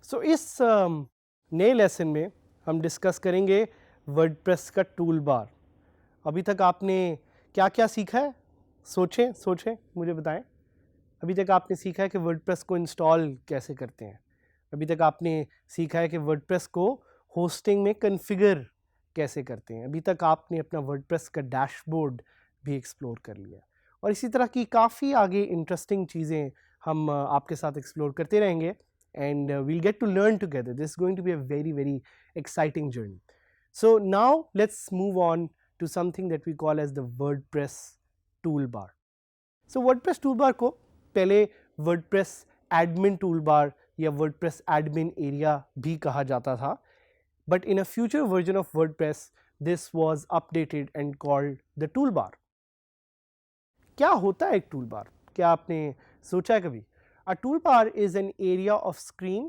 सो इस नए लेसन में हम डिस्कस करेंगे वर्डप्रेस का टूल बार। अभी तक आपने क्या क्या सीखा है? सोचें मुझे बताएं। अभी तक आपने सीखा है कि वर्डप्रेस को इंस्टॉल कैसे करते हैं। अभी तक आपने सीखा है कि वर्डप्रेस को होस्टिंग में कॉन्फ़िगर कैसे करते हैं। अभी तक आपने अपना वर्डप्रेस का डैशबोर्ड भी एक्सप्लोर कर लिया और इसी तरह की काफ़ी आगे इंटरेस्टिंग चीज़ें हम आपके साथ एक्सप्लोर करते रहेंगे and we'll get to learn together. This is going to be a very, very exciting journey. So now let's move on to something that we call as the WordPress toolbar. So WordPress toolbar को पहले WordPress admin toolbar या WordPress admin area भी कहा जाता था, but in a future version of WordPress this was updated and called the toolbar. क्या होता है एक toolbar? क्या आपने सोचा है कभी? A toolbar is an area of screen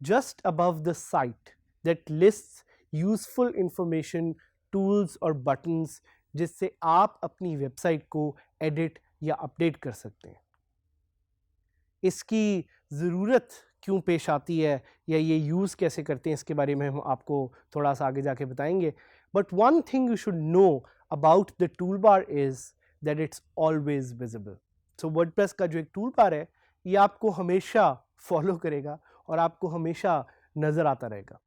just above the site that lists useful information, tools और buttons जिससे आप अपनी वेबसाइट को एडिट या अपडेट कर सकते हैं। इसकी ज़रूरत क्यों पेश आती है या ये यूज़ कैसे करते हैं इसके बारे में हम आपको थोड़ा सा आगे जाके बताएंगे। But one thing you should know about the tool bar is that it's always visible. So WordPress का जो एक टूल बार है ये आपको हमेशा फॉलो करेगा और आपको हमेशा नज़र आता रहेगा।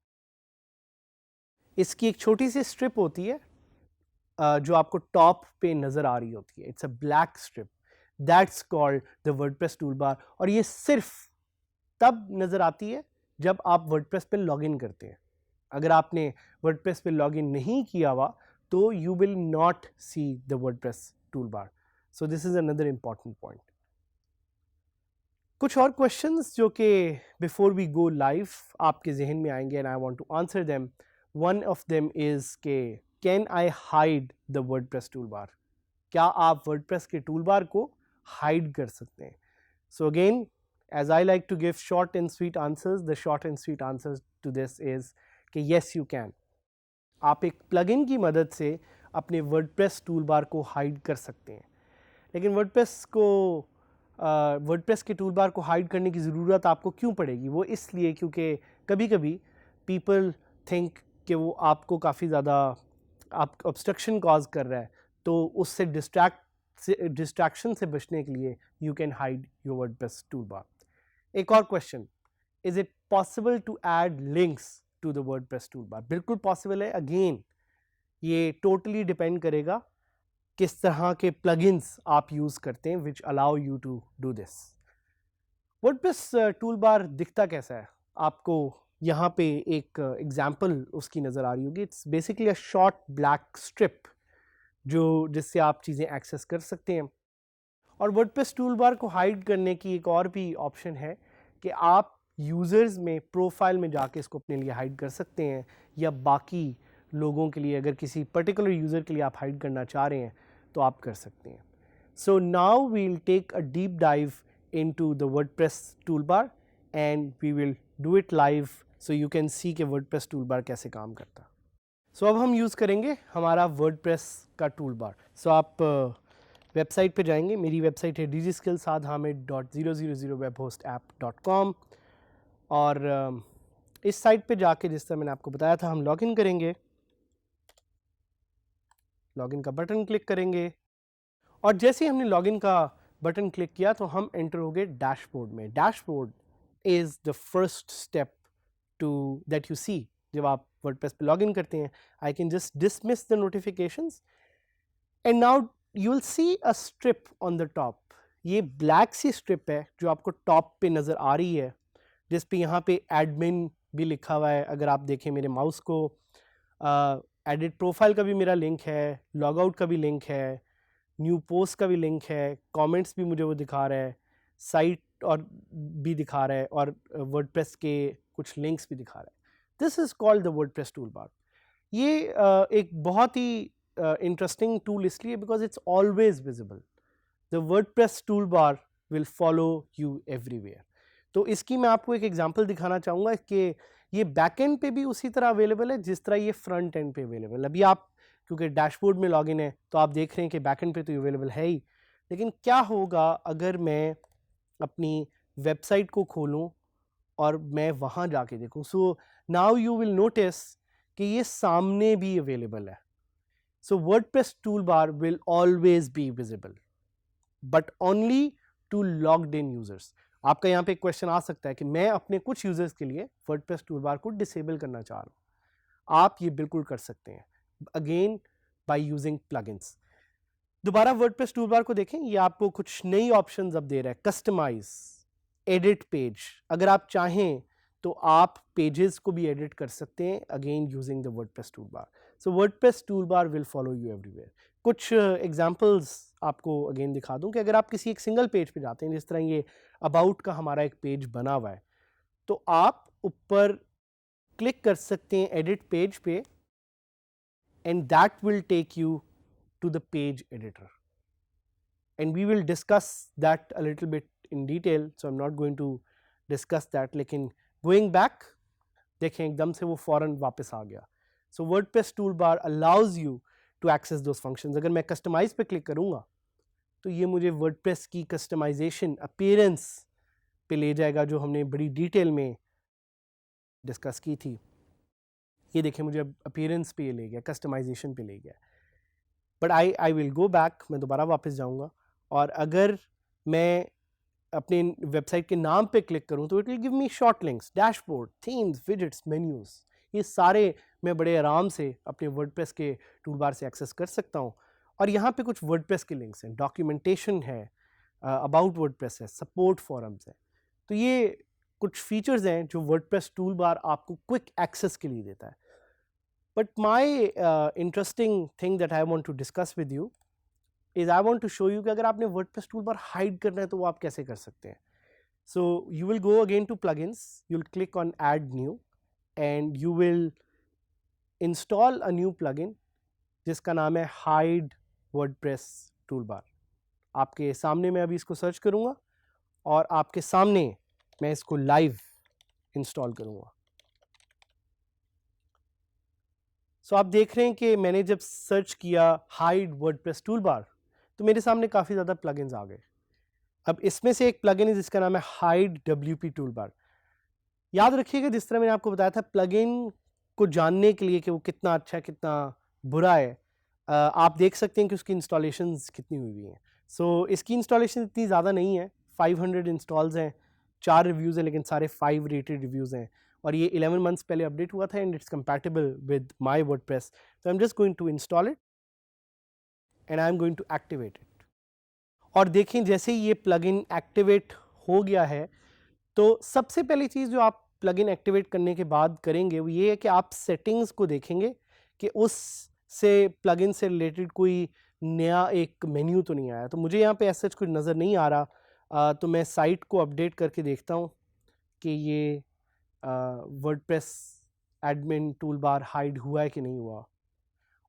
इसकी एक छोटी सी स्ट्रिप होती है जो आपको टॉप पे नज़र आ रही होती है। It's a black strip that's called the WordPress tool बार और ये सिर्फ तब नज़र आती है जब आप वर्डप्रेस पे लॉगिन करते हैं। अगर आपने वर्डप्रेस पे लॉगिन नहीं किया हुआ तो you will not see the WordPress tool bar. So this is another important point. कुछ और क्वेश्चंस जो कि बिफोर वी गो लाइव आपके जहन में आएंगे and I want to answer them. One of them is के can I hide the WordPress tool bar? क्या आप वर्डप्रेस के टूल बार को हाइड कर सकते हैं? So again as I like to give short and sweet answers, the short and sweet answers to this is कि yes you can. आप एक प्लगइन की मदद से अपने वर्डप्रेस टूल बार को हाइड कर सकते हैं। लेकिन वर्डप्रेस के टूल बार को हाइड करने की ज़रूरत आपको क्यों पड़ेगी? वो इसलिए क्योंकि कभी कभी पीपल थिंक कि वो आपको काफ़ी ज़्यादा आप ऑब्स्ट्रक्शन कॉज कर रहा है, तो उससे डिस्ट्रैक्शन से बचने के लिए you can hide your WordPress tool bar. एक और question, is it possible to add links to the WordPress tool bar? बिल्कुल पॉसिबल है। अगेन ये टोटली डिपेंड करेगा किस तरह के प्लगइन्स आप यूज़ करते हैं which allow you to do this. WordPress tool bar दिखता कैसा है? आपको यहाँ पे एक एग्जाम्पल उसकी नज़र आ रही होगी। It's basically a short black strip जिससे आप चीज़ें एक्सेस कर सकते हैं। और वर्डप्रेस टूल बार को हाइड करने की एक और भी ऑप्शन है कि आप यूज़र्स में प्रोफाइल में जाके इसको अपने लिए हाइड कर सकते हैं या बाकी लोगों के लिए, अगर किसी पर्टिकुलर यूज़र के लिए आप हाइड करना चाह रहे हैं तो आप कर सकते हैं। So now we will take a deep dive into the WordPress tool bar and we will do it live so you can see कि वर्डप्रेस टूल बार कैसे काम करता है। सो अब हम यूज़ करेंगे हमारा वर्डप्रेस का टूल बार। सो आप वेबसाइट पे जाएंगे। मेरी वेबसाइट है dgskillsadhamid.000webhostapp.com और इस साइट पे जाके जिस तरह मैंने आपको बताया था हम लॉगिन करेंगे। लॉगिन का बटन क्लिक करेंगे और जैसे ही हमने लॉगिन का बटन क्लिक किया तो हम एंटर हो गए डैशबोर्ड में। Dashboard is the first step to that you see जब आप वर्डप्रेस पे लॉगिन करते हैं। I can just dismiss the notifications and now you will see a strip on the top. ये ब्लैक सी स्ट्रिप है जो आपको टॉप पे नज़र आ रही है, जिस पे यहाँ पे एडमिन भी लिखा हुआ है। अगर आप देखें मेरे माउस को, एडिट प्रोफाइल का भी मेरा लिंक है, लॉग आउट का भी लिंक है, न्यू पोस्ट का भी लिंक है, कमेंट्स भी मुझे वो दिखा रहा है, साइट और भी दिखा रहा है और वर्डप्रेस के कुछ लिंक्स भी दिखा रहा है। This is called the WordPress tool बार। ये एक बहुत ही interesting tool इसलिए because it's always visible. The WordPress toolbar will follow you everywhere. तो इसकी मैं आपको एक एग्जांपल दिखाना चाहूँगा कि ये बैकएंड पे भी उसी तरह अवेलेबल है जिस तरह ये फ्रंट एंड पे अवेलेबल है। अभी आप क्योंकि डैशबोर्ड में लॉगिन है तो आप देख रहे हैं कि बैकएंड पे तो अवेलेबल है ही, लेकिन क्या होगा अगर मैं अपनी वेबसाइट को खोलूँ और मैं वहाँ जाके देखूँ. So now you will notice कि ये सामने भी अवेलेबल है. So WordPress tool bar will always be visible but only to logged in users. आपका यहाँ पे एक क्वेश्चन आ सकता है कि मैं अपने कुछ यूजर्स के लिए वर्डप्रेस टूल बार को डिसेबल करना चाह रहा हूँ. आप ये बिल्कुल कर सकते हैं अगेन बाय यूजिंग प्लगइन्स. दोबारा वर्डप्रेस टूल बार को देखें, ये आपको कुछ नई ऑप्शंस अब दे रहा है. Customize, edit page. अगर आप चाहें तो आप पेजेस को भी एडिट कर सकते हैं again using the WordPress tool bar. So WordPress tool bar will follow you everywhere. कुछ एग्जांपल्स आपको अगेन दिखा दूं कि अगर आप किसी एक सिंगल पेज पे जाते हैं, जिस तरह ये अबाउट का हमारा एक पेज बना हुआ है, तो आप ऊपर क्लिक कर सकते हैं एडिट पेज पे and that will take you to the page editor, and we will discuss that a little bit in detail, so I'm not going to discuss that. लेकिन going back देखें एकदम से वो फौरन वापस आ गया. So WordPress toolbar allows you to access those functions. अगर मैं customize पे क्लिक करूँगा तो ये मुझे WordPress की customization appearance पे ले जाएगा जो हमने बड़ी डिटेल में डिस्कस की थी. ये देखें मुझे appearance पे ले गया, customization पे ले गया. But I will go back, मैं दोबारा वापस जाऊंगा और अगर मैं अपने वेबसाइट के नाम पे क्लिक करूं तो it will give me short links, dashboard, themes, widgets, menus. ये सारे मैं बड़े आराम से अपने वर्डप्रेस के टूल बार से एक्सेस कर सकता हूं. और यहाँ पे कुछ वर्डप्रेस के लिंक्स हैं, डॉक्यूमेंटेशन है, अबाउट वर्डप्रेस है, सपोर्ट फॉरम्स है. तो ये कुछ फीचर्स हैं जो वर्डप्रेस टूल बार आपको क्विक एक्सेस के लिए देता है. But my interesting thing that I want to discuss with you is I want to show you कि अगर आपने WordPress toolbar hide करना है तो वो आप कैसे कर सकते हैं. So you will go again to plugins, you'll click on add new and you will install a new plugin जिसका नाम है hide WordPress toolbar. आपके सामने मैं अभी इसको सर्च करूँगा और आपके सामने मैं इसको लाइव इंस्टॉल करूँगा. सो आप देख रहे हैं कि मैंने जब सर्च किया हाइड वर्डप्रेस टूलबार तो मेरे सामने काफ़ी ज़्यादा प्लगइन्स आ गए. अब इसमें से एक प्लगइन है जिसका नाम है हाइड WP टूलबार. याद रखिएगा जिस तरह मैंने आपको बताया था प्लगइन को जानने के लिए कि वो कितना अच्छा है कितना बुरा है, आप देख सकते हैं कि उसकी इंस्टॉलेशंस कितनी हुई हैं. सो इसकी इंस्टॉलेशन इतनी ज़्यादा नहीं है, 500 इंस्टॉल्स हैं, 4 रिव्यूज़ हैं, लेकिन सारे 5 रेटेड रिव्यूज़ हैं और ये 11 मंथ्स पहले अपडेट हुआ था and it's compatible with my WordPress. So I am just going to install it and I am going to activate it. और देखें जैसे ही ये प्लगइन एक्टिवेट हो गया है तो सबसे पहली चीज़ जो आप प्लगइन एक्टिवेट करने के बाद करेंगे वो ये है कि आप सेटिंग्स को देखेंगे कि उस से प्लगइन से रिलेटेड कोई नया एक मेन्यू तो नहीं आया. तो मुझे यहाँ पे ऐसा कुछ नज़र नहीं आ रहा, तो मैं साइट को अपडेट करके देखता हूँ कि ये वर्डप्रेस एडमिन टूलबार हाइड हुआ है कि नहीं हुआ,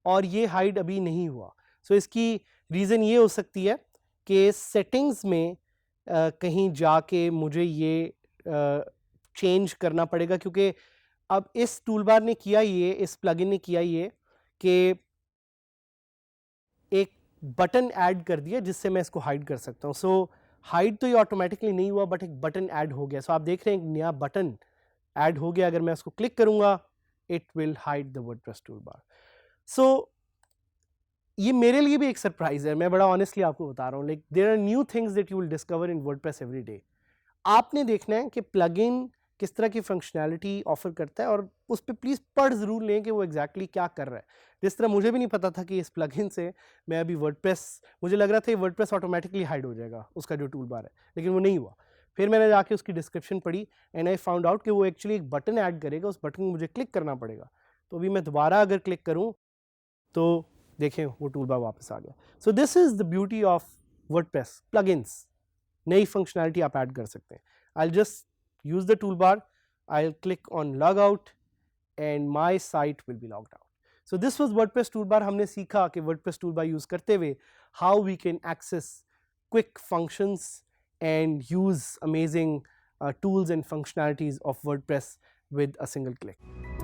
और ये हाइड अभी नहीं हुआ. सो इसकी रीज़न ये हो सकती है कि सेटिंग्स में कहीं जाके मुझे ये चेंज करना पड़ेगा, क्योंकि अब इस टूलबार ने किया ये, इस प्लगइन ने किया ये कि एक बटन ऐड कर दिया जिससे मैं इसको हाइड कर सकता हूँ. सो हाइड तो ये ऑटोमेटिकली नहीं हुआ बट एक बटन ऐड हो गया. सो आप देख रहे हैं एक नया बटन ऐड हो गया. अगर मैं उसको क्लिक करूँगा it will hide the WordPress toolbar. So ये मेरे लिए भी एक सरप्राइज है, मैं बड़ा ऑनेस्टली आपको बता रहा हूँ. Like there are new things that you will discover in WordPress every day. आपने देखना है कि प्लगइन किस तरह की फंक्शनैलिटी ऑफर करता है और उस पर प्लीज़ पढ़ ज़रूर लें कि वो एग्जैक्टली क्या कर रहा है. जिस तरह मुझे भी नहीं पता था कि इस प्लगइन से मैं अभी वर्डप्रेस, मुझे लग रहा था ये वर्डप्रेस ऑटोमेटिकली हाइड हो जाएगा उसका जो टूल बार है, लेकिन वो नहीं हुआ. फिर मैंने जाके उसकी डिस्क्रिप्शन पढ़ी एंड आई फाउंड आउट कि वो एक्चुअली एक बटन ऐड करेगा, उस बटन को मुझे क्लिक करना पड़ेगा. तो अभी मैं दोबारा अगर क्लिक करूँ तो देखें वो टूल बार वापस आ गया. So this is the beauty of WordPress plugins. नई फंक्शनैलिटी आप ऐड कर सकते हैं. I'll just use the toolbar, I'll click on log out and my site will be logged out. So this was WordPress toolbar. हमने सीखा कि WordPress toolbar use करते हुए how we can access quick functions and use amazing tools and functionalities of WordPress with a single click.